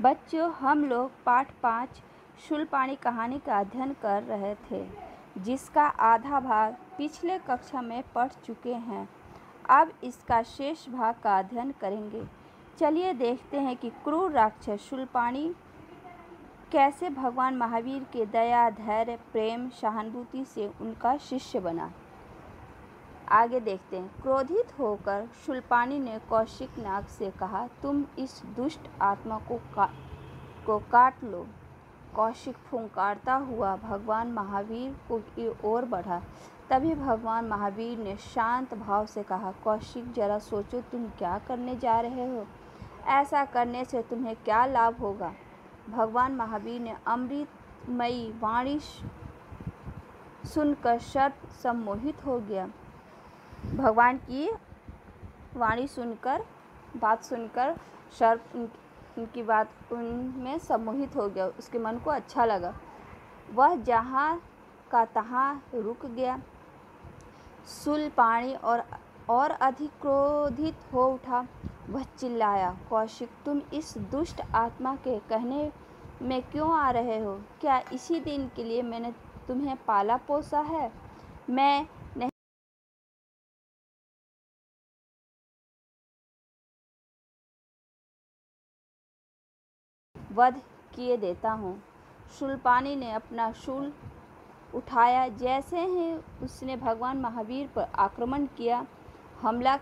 बच्चों, हम लोग पाठ 5 शूलपाणी कहानी का अध्ययन कर रहे थे, जिसका आधा भाग पिछले कक्षा में पढ़ चुके हैं। अब इसका शेष भाग का अध्ययन करेंगे। चलिए देखते हैं कि क्रूर राक्षस शूलपाणी कैसे भगवान महावीर के दया, धैर्य, प्रेम, सहानुभूति से उनका शिष्य बना। आगे देखते हैं। क्रोधित होकर शूलपाणी ने कौशिक नाग से कहा, तुम इस दुष्ट आत्मा को काट लो। कौशिक फुंकारता हुआ भगवान महावीर की ओर बढ़ा। तभी भगवान महावीर ने शांत भाव से कहा, कौशिक, जरा सोचो तुम क्या करने जा रहे हो। ऐसा करने से तुम्हें क्या लाभ होगा। भगवान महावीर ने अमृतमयी वाणी सुनकर सर्प सम्मोहित हो गया। भगवान की वाणी सुनकर, बात सुनकर सर्प उनकी बात उनमें सम्मोहित हो गया। उसके मन को अच्छा लगा। वह जहाँ का तहाँ रुक गया। शूलपाणी और अधिक क्रोधित हो उठा। वह चिल्लाया, कौशिक, तुम इस दुष्ट आत्मा के कहने में क्यों आ रहे हो। क्या इसी दिन के लिए मैंने तुम्हें पाला पोसा है। मैं वध किए देता हूँ। शूलपाणी ने अपना शूल उठाया। जैसे ही उसने भगवान महावीर पर आक्रमण किया, हमला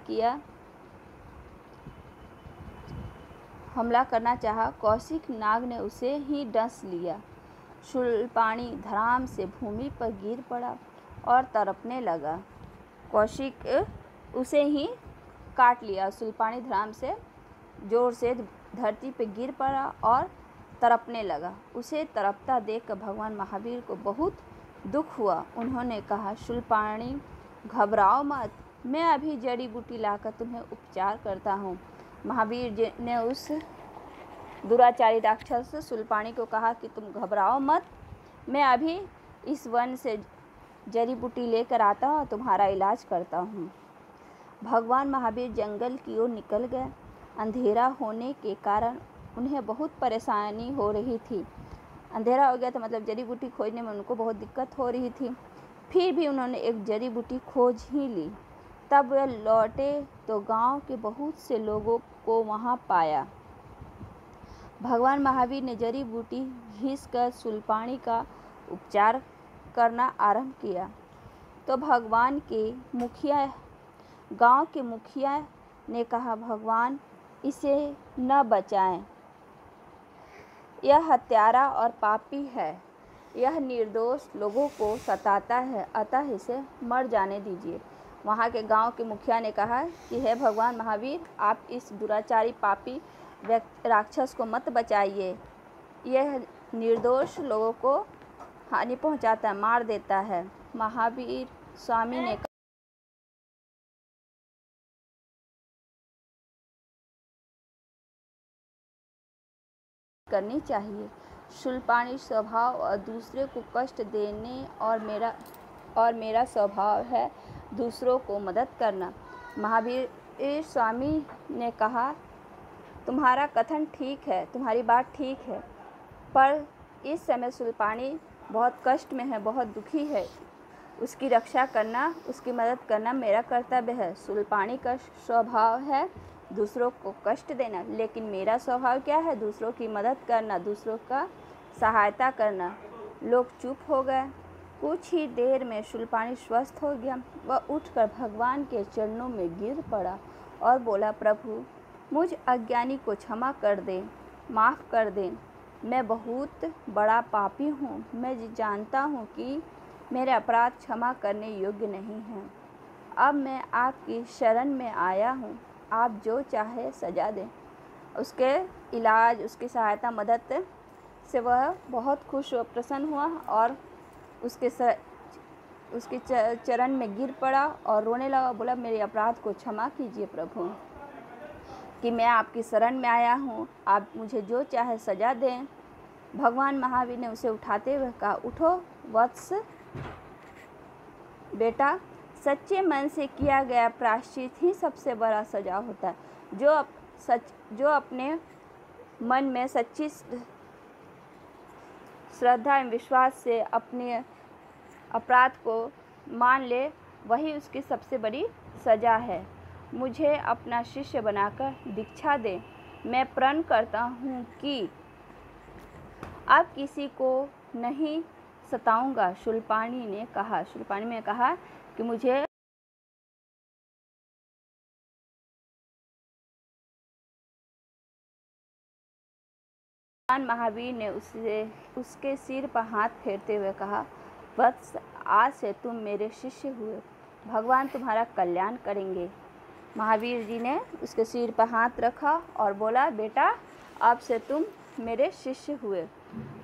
करना चाहा, कौशिक नाग ने उसे ही डस लिया। शूलपाणी धड़ाम से भूमि पर गिर पड़ा और तड़पने लगा। कौशिक उसे ही काट लिया। शूलपाणी धड़ाम से जोर से धरती पर गिर पड़ा और तड़पने लगा। उसे तड़पता देखकर भगवान महावीर को बहुत दुख हुआ। उन्होंने कहा, शूलपाणी, घबराओ मत, मैं अभी जड़ी बूटी लाकर तुम्हें उपचार करता हूँ। महावीर जी ने उस दुराचारी राक्षस शूलपाणी को कहा कि तुम घबराओ मत, मैं अभी इस वन से जड़ी बूटी लेकर आता हूँ, तुम्हारा इलाज करता हूँ। भगवान महावीर जंगल की ओर निकल गए। अंधेरा होने के कारण उन्हें बहुत परेशानी हो रही थी। अंधेरा हो गया था, मतलब जड़ी बूटी खोजने में उनको बहुत दिक्कत हो रही थी। फिर भी उन्होंने एक जड़ी बूटी खोज ही ली। तब वे लौटे तो गांव के बहुत से लोगों को वहां पाया। भगवान महावीर ने जड़ी बूटी घिस कर शूलपाणी का उपचार करना आरंभ किया तो गांव के मुखिया ने कहा, भगवान, इसे न बचाएं, यह हत्यारा और पापी है। यह निर्दोष लोगों को सताता है, अतः इसे मर जाने दीजिए। वहाँ के गांव के मुखिया ने कहा कि हे भगवान महावीर, आप इस दुराचारी पापी राक्षस को मत बचाइए। यह निर्दोष लोगों को हानि पहुँचाता है, मार देता है। महावीर स्वामी ने करनी चाहिए। शूलपाणी स्वभाव और दूसरे को कष्ट देने और मेरा स्वभाव है दूसरों को मदद करना। महावीर स्वामी ने कहा, तुम्हारा कथन ठीक है, तुम्हारी बात ठीक है, पर इस समय शूलपाणी बहुत कष्ट में है, बहुत दुखी है। उसकी रक्षा करना, उसकी मदद करना मेरा कर्तव्य है। शूलपाणी का स्वभाव है दूसरों को कष्ट देना, लेकिन मेरा स्वभाव क्या है, दूसरों की मदद करना, दूसरों का सहायता करना। लोग चुप हो गए। कुछ ही देर में शूलपाणी स्वस्थ हो गया। वह उठकर भगवान के चरणों में गिर पड़ा और बोला, प्रभु, मुझ अज्ञानी को क्षमा कर दें, माफ़ कर दें। मैं बहुत बड़ा पापी हूँ। मैं जानता हूँ कि मेरे अपराध क्षमा करने योग्य नहीं हैं। अब मैं आपकी शरण में आया हूँ। आप जो चाहे सजा दें। उसके इलाज, उसकी सहायता, मदद से वह बहुत खुश हुआ, प्रसन्न हुआ और उसके चरण में गिर पड़ा और रोने लगा। बोला, मेरे अपराध को क्षमा कीजिए प्रभु, कि मैं आपकी शरण में आया हूँ। आप मुझे जो चाहे सजा दें। भगवान महावीर ने उसे उठाते हुए कहा, उठो वत्स, बेटा, सच्चे मन से किया गया प्रायश्चित ही सबसे बड़ा सजा होता है। जो अपने मन में सच्ची श्रद्धा एवं विश्वास से अपने अपराध को मान ले, वही उसकी सबसे बड़ी सज़ा है। मुझे अपना शिष्य बनाकर दीक्षा दे। मैं प्रण करता हूँ कि अब किसी को नहीं सताऊंगा। शूलपाणी ने कहा कि मुझे महावीर ने उसके सिर पर हाथ फेरते हुए कहा, वत्स, आज से तुम मेरे शिष्य हुए। भगवान तुम्हारा कल्याण करेंगे। महावीर जी ने उसके सिर पर हाथ रखा और बोला, बेटा, अब से तुम मेरे शिष्य हुए।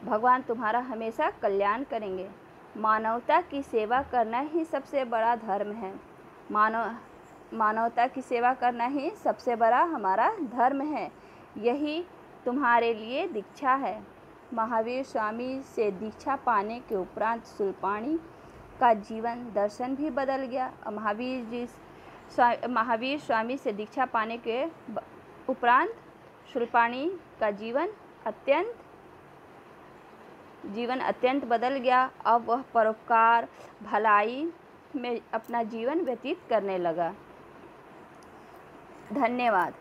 भगवान तुम्हारा हमेशा कल्याण करेंगे। मानवता की सेवा करना ही सबसे बड़ा धर्म है। मानवता की सेवा करना ही सबसे बड़ा हमारा धर्म है। यही तुम्हारे लिए दीक्षा है। महावीर स्वामी से दीक्षा पाने के उपरांत शूलपाणी का जीवन दर्शन भी बदल गया। महावीर स्वामी से दीक्षा पाने के उपरांत शूलपाणी का जीवन अत्यंत बदल गया। अब वह परोपकार, भलाई में अपना जीवन व्यतीत करने लगा। धन्यवाद।